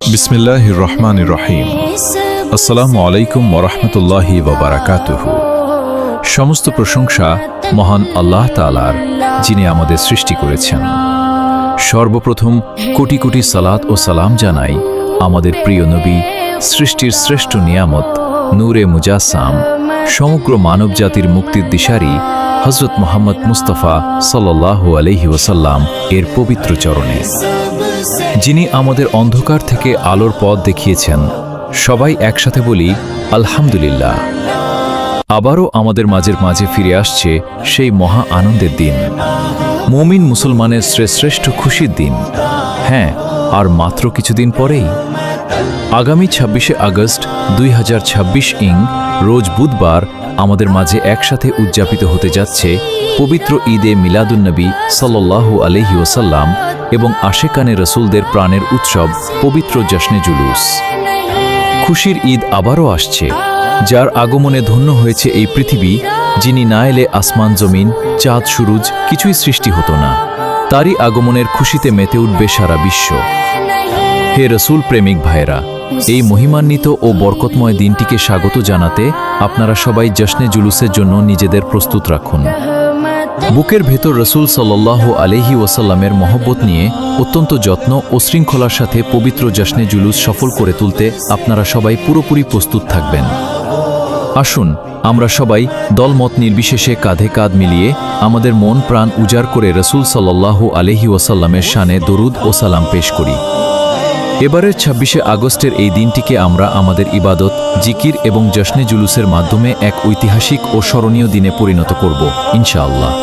বিসমিল্লাহির রহমানির রহিম। আসসালামু আলাইকুম ওয়ারাহমাতুল্লাহি ওয়া বারাকাতুহু। সমস্ত প্রশংসা মহান আল্লাহ তাআলার, যিনি আমাদের সৃষ্টি করেছেন। সর্বপ্রথম কোটি কোটি সালাত ও সালাম জানাই আমাদের প্রিয় নবী, সৃষ্টির শ্রেষ্ঠ নিয়ামত, নূরে মুজাসসাম, সমগ্র মানবজাতির মুক্তির দিশারি হযরত মুহাম্মদ মুস্তাফা সাল্লাল্লাহু আলাইহি ওয়াসাল্লাম এর পবিত্র চরণে, যিনি আমাদের অন্ধকার থেকে আলোর পথ দেখিয়েছেন। সবাই একসাথে বলি আলহামদুলিল্লাহ। আবারও আমাদের মাঝে ফিরে আসছে সেই মহা আনন্দের দিন, মুমিন মুসলমানের শ্রেষ্ঠ খুশির দিন। হ্যাঁ, আর মাত্র কিছুদিন পরেই আগামী ২৬শে আগস্ট ২০২৬ রোজ বুধবার আমাদের মাঝে একসাথে উদযাপিত হতে যাচ্ছে পবিত্র ঈদে মিলাদুন্নবী সাল্লাল্লাহু আলাইহি ওয়াসাল্লাম এবং আশেকানে রসুলদের প্রাণের উৎসব পবিত্র জশ্নে জুলুস। খুশির ঈদ আবারও আসছে, যার আগমনে ধন্য হয়েছে এই পৃথিবী, যিনি না এলে আসমান জমিন, চাঁদ সুরুজ কিছুই সৃষ্টি হতো না। তারই আগমনের খুশিতে মেতে উঠবে সারা বিশ্ব। হে রসুল প্রেমিক ভাইরা, এই মহিমান্বিত ও বরকতময় দিনটিকে স্বাগত জানাতে আপনারা সবাই জশ্নে জুলুসের জন্য নিজেদের প্রস্তুত রাখুন। বুকের ভেতর রসুল সাল্লাল্লাহু আলাইহি ওয়াসাল্লামের মহব্বত নিয়ে অত্যন্ত যত্ন ও শৃঙ্খলার সাথে পবিত্র জশ্নে জুলুস সফল করে তুলতে আপনারা সবাই পুরোপুরি প্রস্তুত থাকবেন। আসুন আমরা সবাই দলমত নির্বিশেষে কাঁধে কাঁধ মিলিয়ে আমাদের মন প্রাণ উজাড় করে রসুল সাল্লাল্লাহু আলাইহি ওয়াসাল্লামের শানে দরুদ ও সালাম পেশ করি। এবারের ২৬শে আগস্টের এই দিনটিকে আমরা আমাদের ইবাদত, জিকির এবং জশ্নে জুলুসের মাধ্যমে এক ঐতিহাসিক ও স্মরণীয় দিনে পরিণত করব ইনশাআল্লাহ।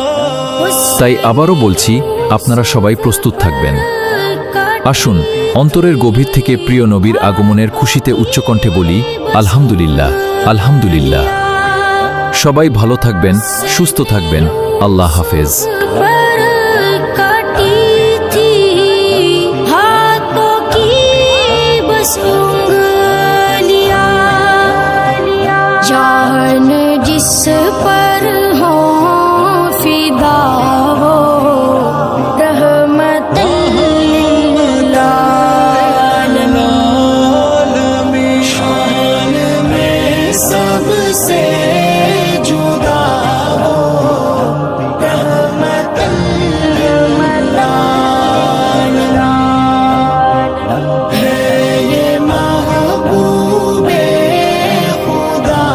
তাই আবারও বলছি, আপনারা সবাই প্রস্তুত থাকবেন। আসুন অন্তরের গভীর থেকে প্রিয় নবীর আগমনের খুশিতে উচ্চকণ্ঠে বলি আলহামদুলিল্লাহ, আলহামদুলিল্লাহ। সবাই ভালো থাকবেন, সুস্থ থাকবেন। আল্লাহ হাফেজ। जिस पर हो फिदा वो रहमतुल आलमीन, शान में सबसे जुदा वो रहमतुल आलमीन। है ये महबूबे खुदा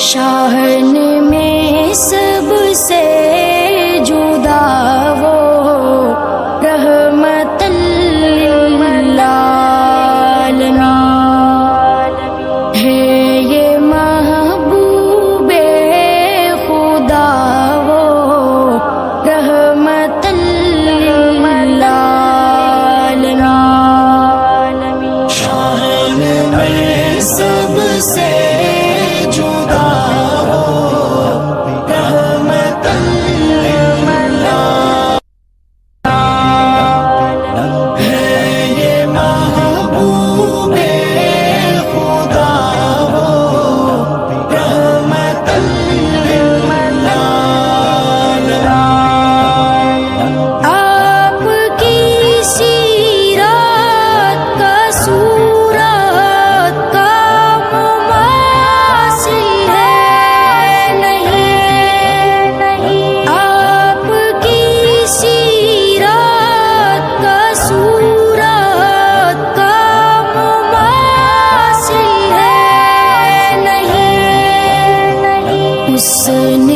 शाहन में सबसे जुदा वो रहमतुल आलमीन। है ये महबूबे खुदा वो रहमतुल आलमीन। शाहन में सबसे जुदा उसने